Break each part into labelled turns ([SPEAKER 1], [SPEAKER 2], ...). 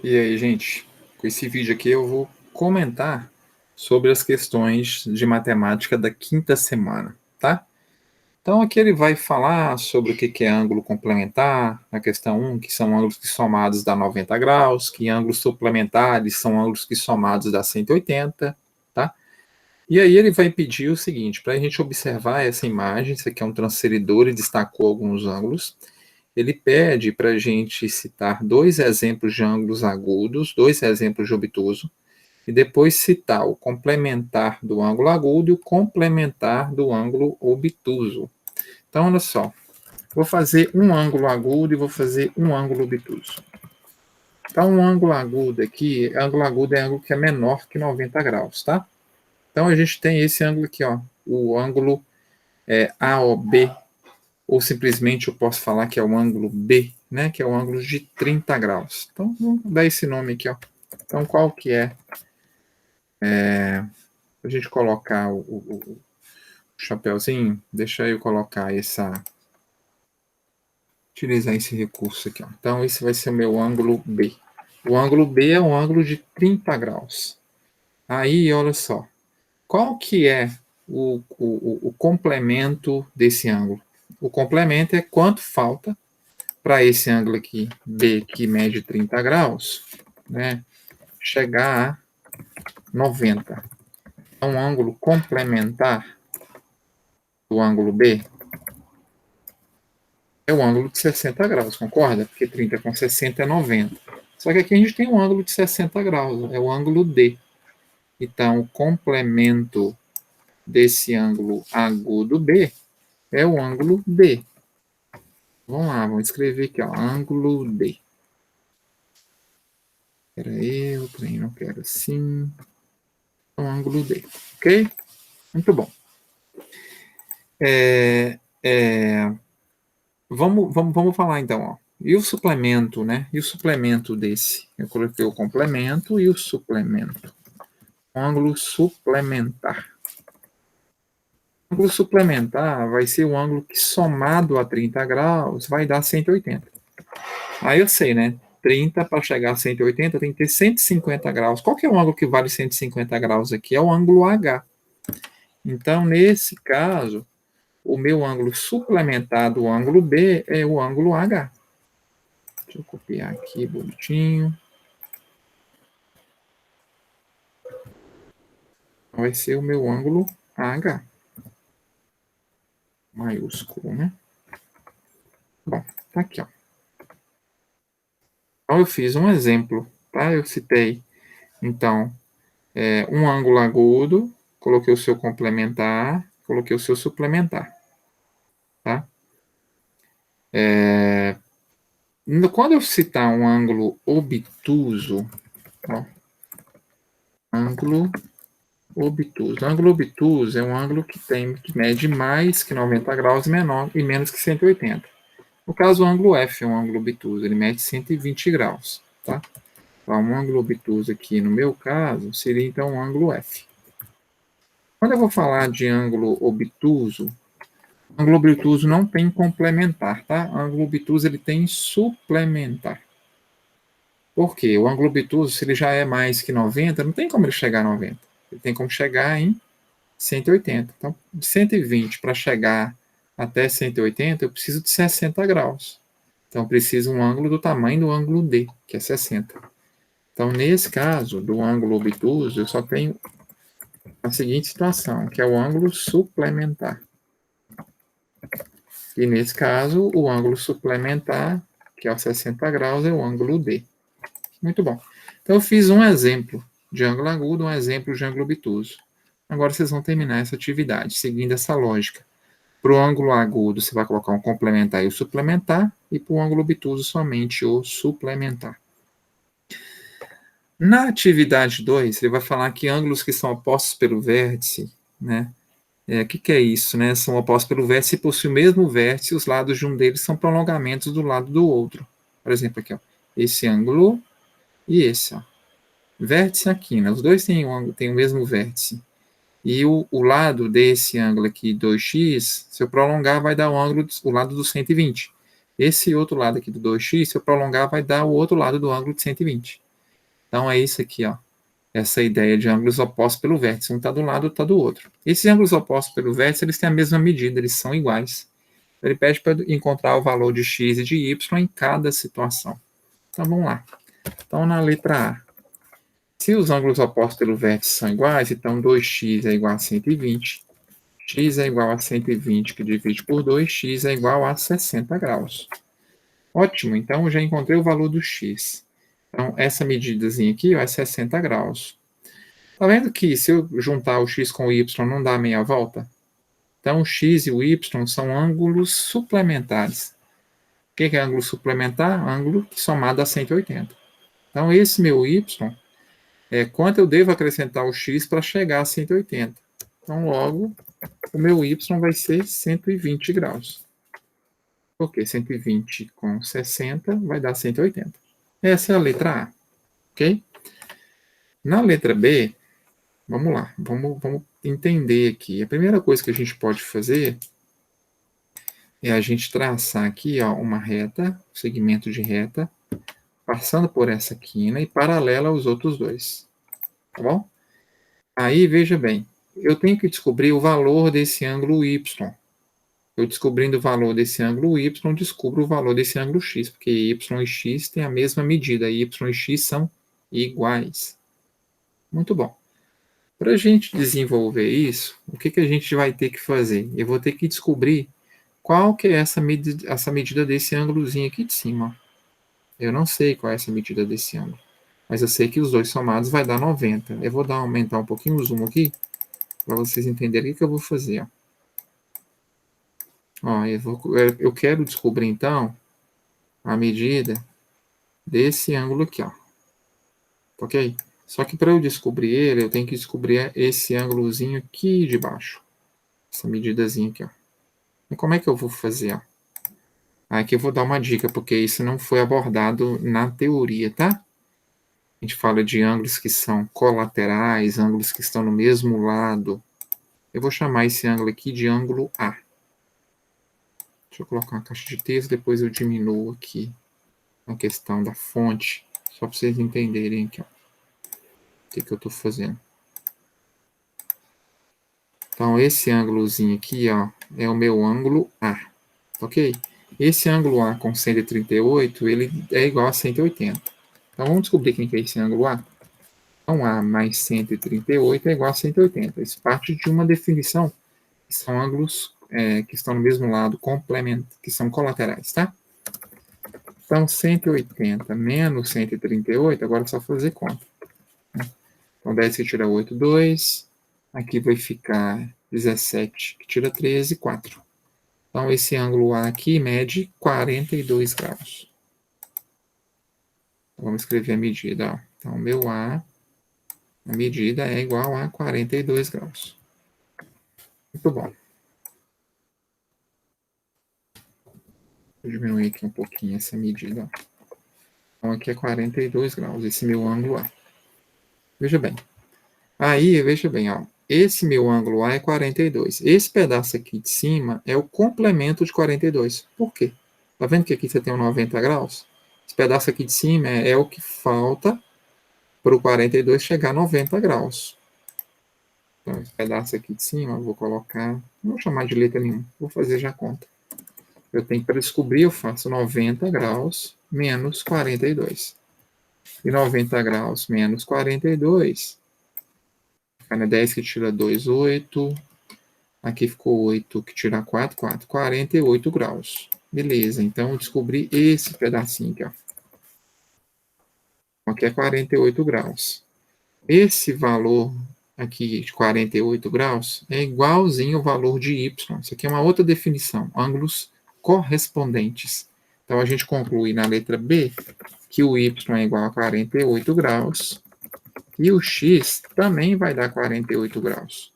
[SPEAKER 1] E aí, gente, com esse vídeo aqui eu vou comentar sobre as questões de matemática da quinta semana, tá? Então aqui ele vai falar sobre o que é ângulo complementar, na questão 1, que são ângulos que somados dá 90 graus, que ângulos suplementares são ângulos que somados dá 180, tá? E aí ele vai pedir o seguinte, para a gente observar essa imagem, isso aqui é um transferidor e destacou alguns ângulos. Ele pede para a gente citar dois exemplos de ângulos agudos, dois exemplos de obtuso, e depois citar o complementar do ângulo agudo e o complementar do ângulo obtuso. Então, olha só, vou fazer um ângulo agudo e vou fazer um ângulo obtuso. Então, um ângulo agudo aqui, ângulo agudo é ângulo que é menor que 90 graus, tá? Então, a gente tem esse ângulo aqui, ó, o ângulo AOB, ou simplesmente eu posso falar que é o ângulo B, né, que é o ângulo de 30 graus. Então, vamos dar esse nome aqui, ó. Então, qual que é, a gente colocar o chapéuzinho, deixa eu colocar utilizar esse recurso aqui, ó. Então, esse vai ser o meu ângulo B. O ângulo B é um ângulo de 30 graus. Aí, olha só, qual que é o complemento desse ângulo? O complemento é quanto falta para esse ângulo aqui, B, que mede 30 graus, né, chegar a 90. É um ângulo complementar do ângulo B é o ângulo de 60 graus, concorda? Porque 30 com 60 é 90. Só que aqui a gente tem um ângulo de 60 graus, é o ângulo D. Então, o complemento desse ângulo agudo B é o ângulo D. Vamos lá, vamos escrever aqui, ó, ângulo D. Espera aí, o trem não quero assim. O ângulo D, ok? Muito bom. Vamos falar então, ó. E o suplemento, né? E o suplemento desse? Eu coloquei o complemento e o suplemento. O ângulo suplementar. O ângulo suplementar vai ser o ângulo que somado a 30 graus vai dar 180. Aí eu sei, né? 30 para chegar a 180 tem que ter 150 graus. Qual que é o ângulo que vale 150 graus aqui? É o ângulo H. Então, nesse caso, o meu ângulo suplementar do ângulo B é o ângulo H. Deixa eu copiar aqui bonitinho. Vai ser o meu ângulo H. Maiúsculo, né? Bom, tá aqui, ó. Então, eu fiz um exemplo, tá? Eu citei, então, um ângulo agudo, coloquei o seu complementar, coloquei o seu suplementar, tá? Quando eu citar um ângulo obtuso, ó, ângulo obtuso. Ângulo obtuso é um ângulo que mede mais que 90 graus e menos que 180. No caso, o ângulo F é um ângulo obtuso, ele mede 120 graus, tá? Então, um ângulo obtuso aqui, no meu caso, seria então um ângulo F. Quando eu vou falar de ângulo obtuso não tem complementar, tá? Ângulo obtuso ele tem suplementar. Por quê? O ângulo obtuso, se ele já é mais que 90, não tem como ele chegar a 90. Ele tem como chegar em 180. Então, de 120 para chegar até 180, eu preciso de 60 graus. Então, eu preciso um ângulo do tamanho do ângulo D, que é 60. Então, nesse caso, do ângulo obtuso, eu só tenho a seguinte situação, que é o ângulo suplementar. E nesse caso, o ângulo suplementar, que é o 60 graus, é o ângulo D. Muito bom. Então, eu fiz um exemplo de ângulo agudo, um exemplo de ângulo obtuso. Agora, vocês vão terminar essa atividade, seguindo essa lógica. Para o ângulo agudo, você vai colocar um complementar e o suplementar, e para o ângulo obtuso, somente o suplementar. Na atividade 2, ele vai falar que ângulos que são opostos pelo vértice, né? Que é isso, né? São opostos pelo vértice e possuem o mesmo vértice, os lados de um deles são prolongamentos do lado do outro. Por exemplo, aqui, ó, esse ângulo e esse, ó. Vértice aqui, né? Os dois têm o mesmo vértice. E o lado desse ângulo aqui, 2x, se eu prolongar, vai dar o lado do 120. Esse outro lado aqui do 2x, se eu prolongar, vai dar o outro lado do ângulo de 120. Então, é isso aqui, ó. Essa ideia de ângulos opostos pelo vértice. Um está do lado, outro está do outro. Esses ângulos opostos pelo vértice, eles têm a mesma medida, eles são iguais. Ele pede para encontrar o valor de x e de y em cada situação. Então, vamos lá. Então, na letra A, se os ângulos opostos pelo vértice são iguais, então 2x é igual a 120, x é igual a 120, que divide por 2, x é igual a 60 graus. Ótimo, então eu já encontrei o valor do x. Então, essa medidazinha aqui ó, é 60 graus. Tá vendo que se eu juntar o x com o y não dá meia volta? Então, o x e o y são ângulos suplementares. O que é ângulo suplementar? Ângulo somado a 180. Então, esse meu y é quanto eu devo acrescentar o x para chegar a 180. Então, logo, o meu y vai ser 120 graus. Porque 120 com 60 vai dar 180. Essa é a letra A, ok? Na letra B, vamos lá, vamos entender aqui. A primeira coisa que a gente pode fazer é a gente traçar aqui ó, uma reta, segmento de reta, passando por essa quina e paralela aos outros dois. Tá bom? Aí, veja bem, eu tenho que descobrir o valor desse ângulo y. Eu descobrindo o valor desse ângulo y, descubro o valor desse ângulo x, porque y e x têm a mesma medida, y e x são iguais. Muito bom. Para a gente desenvolver isso, o que a gente vai ter que fazer? Eu vou ter que descobrir qual que é essa medida desse ângulozinho aqui de cima. Eu não sei qual é essa medida desse ângulo, mas eu sei que os dois somados vai dar 90. Eu vou aumentar um pouquinho o zoom aqui, para vocês entenderem o que eu vou fazer. Ó, eu quero descobrir, então, a medida desse ângulo aqui, ó. Ok? Só que para eu descobrir ele, eu tenho que descobrir esse ângulozinho aqui de baixo. Essa medidazinha aqui, ó. E como é que eu vou fazer, ó? Aqui eu vou dar uma dica, porque isso não foi abordado na teoria, tá? A gente fala de ângulos que são colaterais, ângulos que estão no mesmo lado. Eu vou chamar esse ângulo aqui de ângulo A. Deixa eu colocar uma caixa de texto, depois eu diminuo aqui a questão da fonte, só para vocês entenderem aqui, ó, o que eu estou fazendo. Então, esse ângulozinho aqui, ó, é o meu ângulo A, ok? Esse ângulo A com 138, ele é igual a 180. Então, vamos descobrir quem que é esse ângulo A? Então, A mais 138 é igual a 180. Isso parte de uma definição, que são ângulos que estão no mesmo lado, que são colaterais, tá? Então, 180 menos 138, agora é só fazer conta. Então, 10 que tira 8, 2. Aqui vai ficar 17, que tira 13, 4. Então, esse ângulo A aqui mede 42 graus. Vamos escrever a medida. Ó. Então, meu A, a medida é igual a 42 graus. Muito bom. Vou diminuir aqui um pouquinho essa medida. Ó. Então, aqui é 42 graus, esse meu ângulo A. Veja bem. Aí, veja bem, ó. Esse meu ângulo A é 42. Esse pedaço aqui de cima é o complemento de 42. Por quê? Tá vendo que aqui você tem um 90 graus? Esse pedaço aqui de cima é o que falta para o 42 chegar a 90 graus. Então, esse pedaço aqui de cima, eu vou colocar... Não vou chamar de letra nenhuma. Vou fazer já a conta. Eu tenho que, para descobrir, eu faço 90 graus menos 42. E 90 graus menos 42... Fica 10 que tira 2, 8. Aqui ficou 8 que tira 4, 4. 48 graus. Beleza, então eu descobri esse pedacinho aqui, ó. Aqui é 48 graus. Esse valor aqui de 48 graus é igualzinho ao valor de y. Isso aqui é uma outra definição, ângulos correspondentes. Então a gente conclui na letra B que o y é igual a 48 graus e o x também vai dar 48 graus,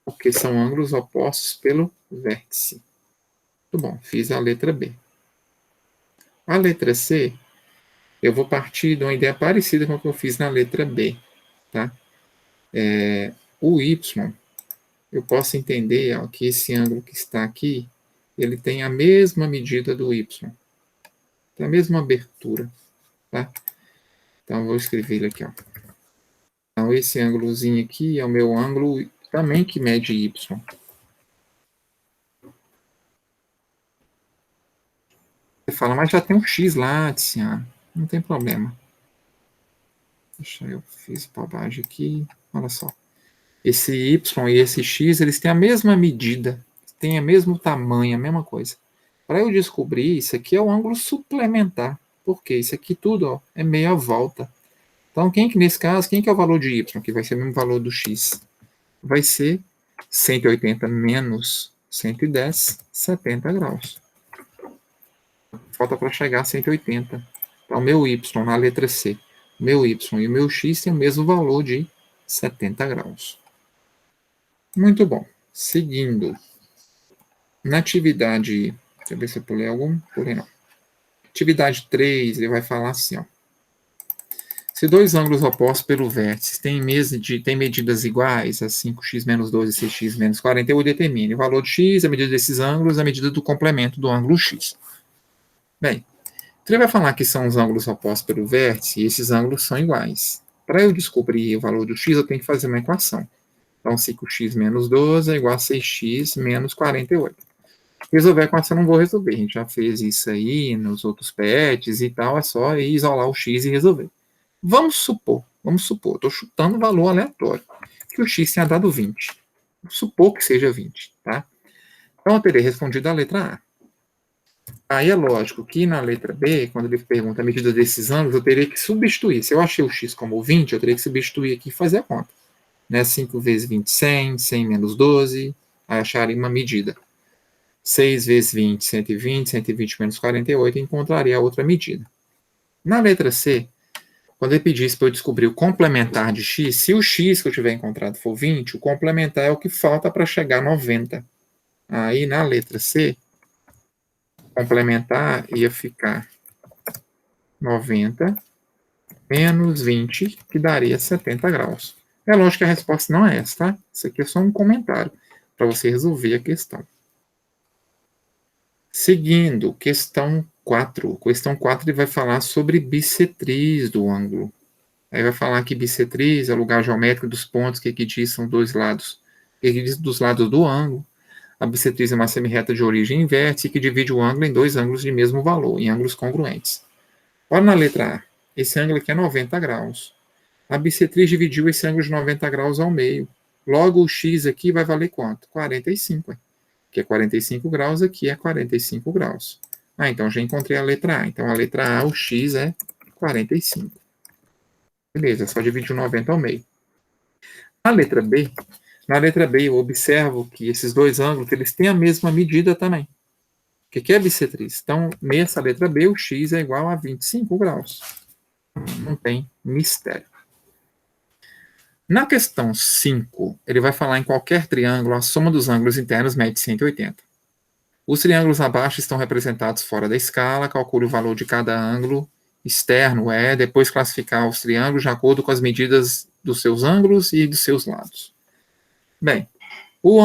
[SPEAKER 1] porque são ângulos opostos pelo vértice. Muito bom, fiz a letra B. A letra C, eu vou partir de uma ideia parecida com a que eu fiz na letra B. Tá? O y, eu posso entender ó, que esse ângulo que está aqui, ele tem a mesma medida do y. Tem a mesma abertura. Tá? Então, eu vou escrever ele aqui, ó. Então, esse ângulozinho aqui é o meu ângulo também que mede Y. Você fala, mas já tem um X lá, Tiziana. Não tem problema. Deixa eu fiz bobagem aqui. Olha só. Esse Y e esse X, eles têm a mesma medida, têm o mesmo tamanho, a mesma coisa. Para eu descobrir, isso aqui é o ângulo suplementar. Porque isso aqui tudo ó, é meia volta. Então, nesse caso, quem que é o valor de Y? Que vai ser o mesmo valor do X. Vai ser 180 menos 110, 70 graus. Falta para chegar a 180. Então, meu Y na letra C, meu Y e o meu X têm o mesmo valor de 70 graus. Muito bom. Seguindo. Na atividade. Deixa eu ver se eu pulei algum. Pulei não. Atividade 3, ele vai falar assim, ó. Se dois ângulos opostos pelo vértice têm medidas iguais, a 5x menos 12 e 6x menos 48, determine o valor de x, a medida desses ângulos, a medida do complemento do ângulo x. Bem, ele vai falar que são os ângulos opostos pelo vértice e esses ângulos são iguais. Para eu descobrir o valor do x, eu tenho que fazer uma equação. Então, 5x menos 12 é igual a 6x menos 48. Resolver a equação eu não vou resolver. A gente já fez isso aí nos outros PETs e tal. É só isolar o x e resolver. Vamos supor, estou chutando um valor aleatório, que o x tenha dado 20. Vamos supor que seja 20, tá? Então, eu terei respondido a letra A. Aí é lógico que na letra B, quando ele pergunta a medida desses ângulos, eu teria que substituir. Se eu achei o x como 20, eu teria que substituir aqui e fazer a conta. Né? 5 vezes 20, 100, 100 menos 12, aí acharia uma medida. 6 vezes 20, 120, 120 menos 48, encontraria a outra medida. Na letra C, quando ele pedisse para eu descobrir o complementar de x, se o x que eu tiver encontrado for 20, o complementar é o que falta para chegar a 90. Aí, na letra C, complementar ia ficar 90 menos 20, que daria 70 graus. É lógico que a resposta não é essa, tá? Isso aqui é só um comentário para você resolver a questão. Seguindo, questão 4. Questão 4 ele vai falar sobre bissetriz do ângulo. Aí vai falar que bissetriz é o lugar geométrico dos pontos que equidistam dois lados, dos lados do ângulo. A bissetriz é uma semirreta de origem e vértice que divide o ângulo em dois ângulos de mesmo valor, em ângulos congruentes. Olha na letra A. Esse ângulo aqui é 90 graus. A bissetriz dividiu esse ângulo de 90 graus ao meio. Logo, o x aqui vai valer quanto? 45. Aqui é 45 graus, aqui é 45 graus. Então já encontrei a letra A. Então, a letra A, o x é 45. Beleza, só dividir o 90 ao meio. Na letra B, eu observo que esses dois ângulos eles têm a mesma medida também. O que é bissetriz? Então, nessa letra B, o x é igual a 25 graus. Não tem mistério. Na questão 5, ele vai falar em qualquer triângulo, a soma dos ângulos internos mede 180. Os triângulos abaixo estão representados fora da escala, calcule o valor de cada ângulo externo, depois classificar os triângulos de acordo com as medidas dos seus ângulos e dos seus lados. Bem, o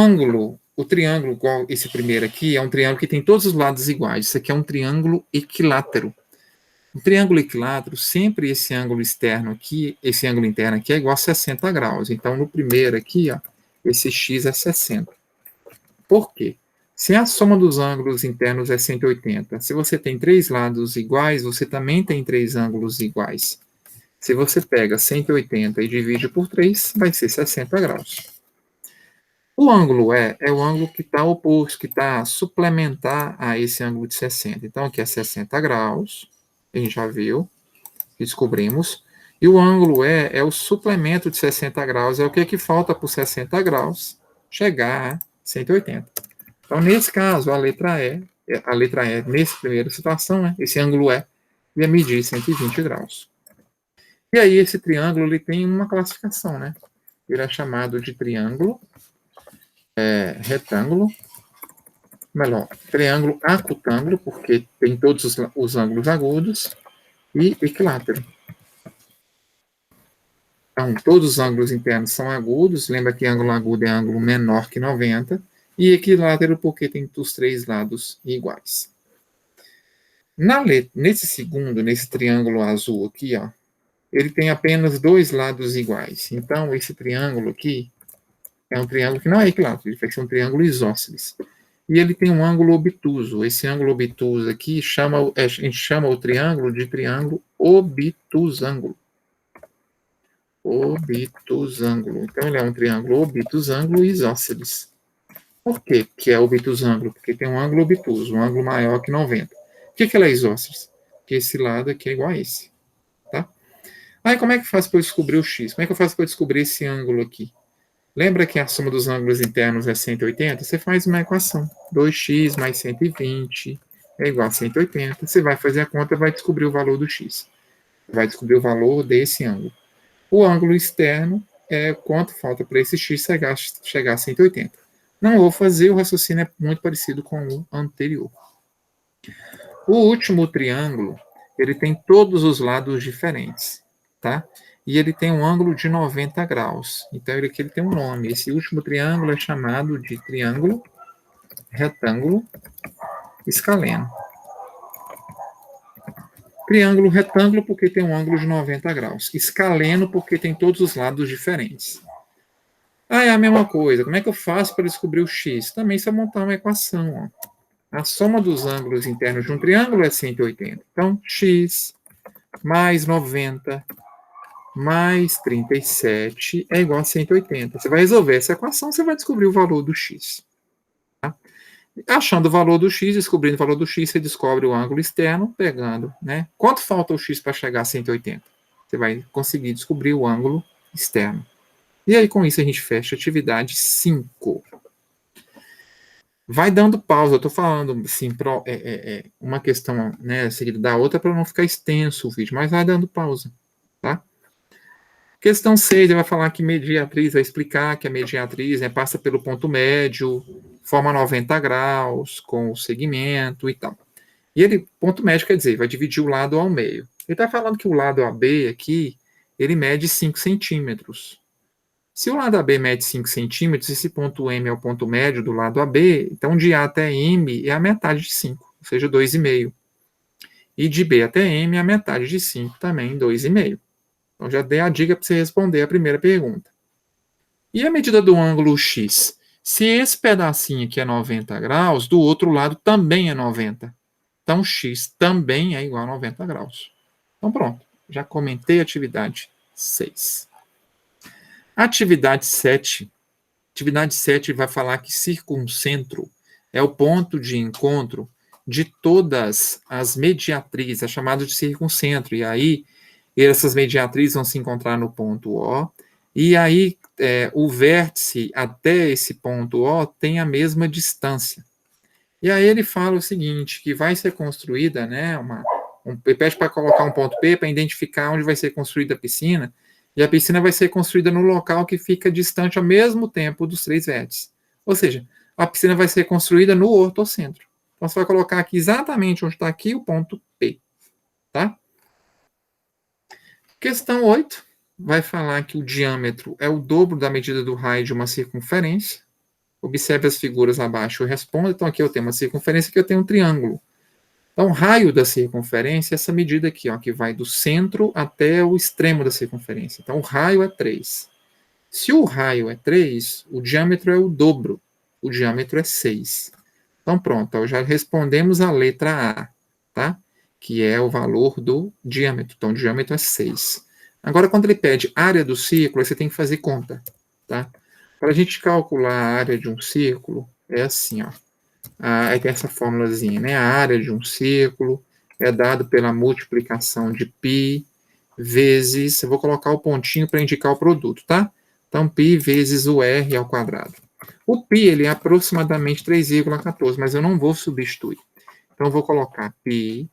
[SPEAKER 1] triângulo, igual esse primeiro aqui, é um triângulo que tem todos os lados iguais. Isso aqui é um triângulo equilátero. Um triângulo equilátero, sempre esse ângulo externo aqui, esse ângulo interno aqui é igual a 60 graus. Então, no primeiro aqui, ó, esse x é 60. Por quê? Se a soma dos ângulos internos é 180, se você tem três lados iguais, você também tem três ângulos iguais. Se você pega 180 e divide por 3, vai ser 60 graus. O ângulo é o ângulo que está oposto, que está suplementar a esse ângulo de 60. Então, aqui é 60 graus, a gente já viu, descobrimos. E o ângulo é o suplemento de 60 graus, é o que falta por 60 graus chegar a 180. Então, nesse caso, a letra E, nessa primeira situação, esse ângulo ia medir 120 graus. E aí, esse triângulo ele tem uma classificação, né? Ele é chamado de triângulo retângulo, triângulo acutângulo, porque tem todos os ângulos agudos, e equilátero. Então, todos os ângulos internos são agudos, lembra que ângulo agudo é ângulo menor que 90, e equilátero porque tem os três lados iguais. Nesse triângulo azul aqui, ó, ele tem apenas dois lados iguais. Então, esse triângulo aqui é um triângulo que não é equilátero, ele vai ser um triângulo isósceles. E ele tem um ângulo obtuso. Esse ângulo obtuso aqui, a gente chama o triângulo de triângulo obtusângulo. Obtusângulo. Então, ele é um triângulo obtusângulo isósceles. Por que que é obtusângulo? Porque tem um ângulo obtuso, um ângulo maior que 90. Por que ela é isósceles? Porque esse lado aqui é igual a esse. Tá? Aí, como é que faz para eu descobrir o x? Como é que eu faço para eu descobrir esse ângulo aqui? Lembra que a soma dos ângulos internos é 180? Você faz uma equação. 2x mais 120 é igual a 180. Você vai fazer a conta e vai descobrir o valor do x. Vai descobrir o valor desse ângulo. O ângulo externo é quanto falta para esse x chegar a 180. Não vou fazer, o raciocínio é muito parecido com o anterior. O último triângulo, ele tem todos os lados diferentes, tá? E ele tem um ângulo de 90 graus. Então, ele tem um nome. Esse último triângulo é chamado de triângulo retângulo escaleno. Triângulo retângulo porque tem um ângulo de 90 graus. Escaleno porque tem todos os lados diferentes. Ah, é a mesma coisa. Como é que eu faço para descobrir o x? Também se eu montar uma equação. Ó. A soma dos ângulos internos de um triângulo é 180. Então, x mais 90 mais 37 é igual a 180. Você vai resolver essa equação, você vai descobrir o valor do x. Tá? Achando o valor do x, descobrindo o valor do x, você descobre o ângulo externo, pegando, né? Quanto falta o x para chegar a 180? Você vai conseguir descobrir o ângulo externo. E aí, com isso, a gente fecha a atividade 5. Vai dando pausa, eu estou falando assim, uma questão, né, seguida da outra para não ficar extenso o vídeo, mas vai dando pausa, tá? Questão 6, ele vai falar que mediatriz, vai explicar que a mediatriz passa pelo ponto médio, forma 90 graus com o segmento e tal. E ele, ponto médio quer dizer, vai dividir o lado ao meio. Ele está falando que o lado AB aqui, ele mede 5 centímetros. Se o lado AB mede 5 centímetros, esse ponto M é o ponto médio do lado AB, então de A até M é a metade de 5, ou seja, 2,5. E de B até M é a metade de 5 também, 2,5. Então já dei a dica para você responder a primeira pergunta. E a medida do ângulo X? Se esse pedacinho aqui é 90 graus, do outro lado também é 90. Então X também é igual a 90 graus. Então pronto, já comentei a atividade 6. Atividade 7. Atividade 7 vai falar que circuncentro é o ponto de encontro de todas as mediatrizes, é chamado de circuncentro. E aí, essas mediatrizes vão se encontrar no ponto O, e aí o vértice até esse ponto O tem a mesma distância. E aí ele fala o seguinte, que vai ser construída, né, ele pede para colocar um ponto P para identificar onde vai ser construída a piscina, e a piscina vai ser construída no local que fica distante ao mesmo tempo dos 3 vértices. Ou seja, a piscina vai ser construída no ortocentro. Então, você vai colocar aqui exatamente onde está aqui o ponto P. Tá? Questão 8 vai falar que o diâmetro é o dobro da medida do raio de uma circunferência. Observe as figuras abaixo e responda. Então, aqui eu tenho uma circunferência, aqui eu tenho um triângulo. Então, o raio da circunferência é essa medida aqui, ó, que vai do centro até o extremo da circunferência. Então, o raio é 3. Se o raio é 3, o diâmetro é o dobro. O diâmetro é 6. Então, pronto, ó, já respondemos a letra A, tá? Que é o valor do diâmetro. Então, o diâmetro é 6. Agora, quando ele pede área do círculo, você tem que fazer conta, tá? Para a gente calcular a área de um círculo, é assim, ó. Aí tem essa formulazinha, né? A área de um círculo é dado pela multiplicação de π vezes, eu vou colocar o pontinho para indicar o produto, tá? Então, π vezes o r ao quadrado. O π, ele é aproximadamente 3,14, mas eu não vou substituir. Então, eu vou colocar π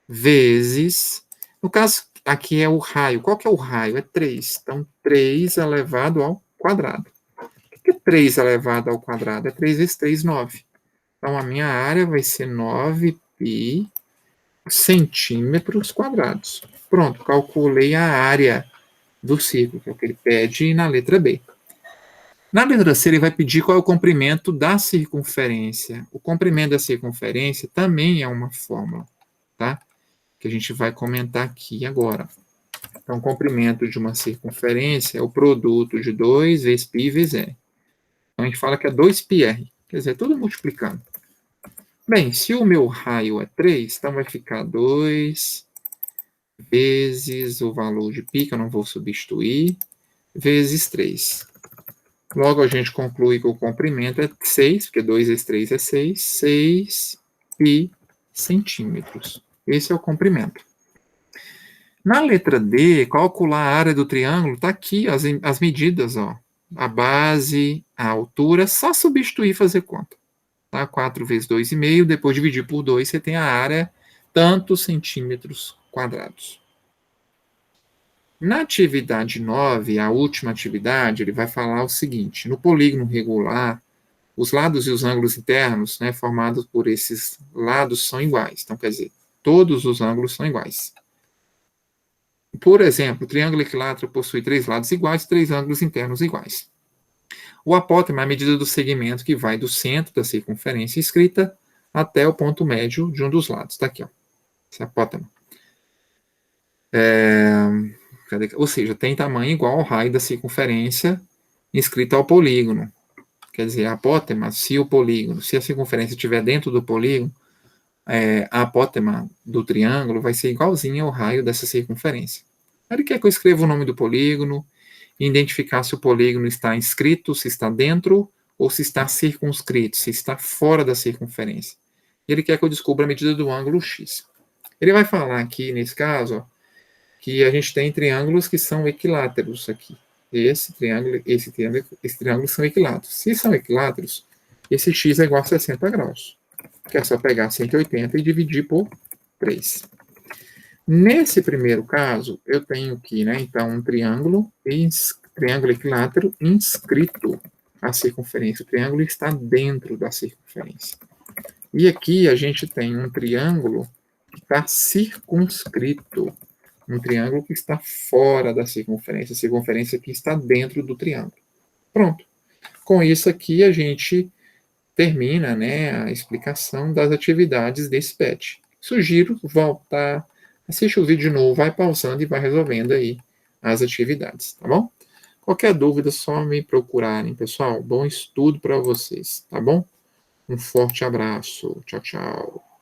[SPEAKER 1] vezes, no caso, aqui é o raio. Qual que é o raio? É 3. Então, 3 elevado ao quadrado. O que é 3 elevado ao quadrado? É 3 vezes 3, 9. Então, a minha área vai ser 9π centímetros quadrados. Pronto, calculei a área do círculo, que é o que ele pede na letra B. Na letra C, ele vai pedir qual é o comprimento da circunferência. O comprimento da circunferência também é uma fórmula, tá? Que a gente vai comentar aqui agora. Então, o comprimento de uma circunferência é o produto de 2 vezes π vezes r. Então, a gente fala que é 2πr, quer dizer, tudo multiplicando. Bem, se o meu raio é 3, então vai ficar 2 vezes o valor de π, que eu não vou substituir, vezes 3. Logo, a gente conclui que o comprimento é 6, porque 2 vezes 3 é 6, 6 π centímetros. Esse é o comprimento. Na letra D, calcular a área do triângulo, está aqui as medidas, ó. A base, a altura, só substituir e fazer conta. Tá? 4 vezes 2,5, depois dividir por 2, você tem a área, tantos centímetros quadrados. Na atividade 9, a última atividade, ele vai falar o seguinte: no polígono regular, os lados e os ângulos internos, né, formados por esses lados, são iguais. Então, quer dizer, todos os ângulos são iguais. Por exemplo, o triângulo equilátero possui 3 lados iguais e 3 ângulos internos iguais. O apótema é a medida do segmento que vai do centro da circunferência escrita até o ponto médio de um dos lados. Está aqui, ó. Esse apótema. Ou seja, tem tamanho igual ao raio da circunferência inscrita ao polígono. Quer dizer, a apótema, se a circunferência estiver dentro do polígono, a apótema do triângulo vai ser igualzinha ao raio dessa circunferência. Ele quer que eu escreva o nome do polígono, identificar se o polígono está inscrito, se está dentro, ou se está circunscrito, se está fora da circunferência. Ele quer que eu descubra a medida do ângulo x. Ele vai falar aqui, nesse caso, ó, que a gente tem triângulos que são equiláteros aqui. Esse triângulo são equiláteros. Se são equiláteros, esse x é igual a 60 graus. Que é só pegar 180 e dividir por 3. Nesse primeiro caso, eu tenho aqui, né, então, um triângulo equilátero inscrito à circunferência. O triângulo está dentro da circunferência. E aqui a gente tem um triângulo que está circunscrito. Um triângulo que está fora da circunferência. A circunferência aqui está dentro do triângulo. Pronto. Com isso aqui, a gente termina, né, a explicação das atividades desse PET. Sugiro voltar, assiste o vídeo de novo, vai pausando e vai resolvendo aí as atividades, tá bom? Qualquer dúvida, só me procurarem, pessoal. Bom estudo para vocês, tá bom? Um forte abraço. Tchau, tchau.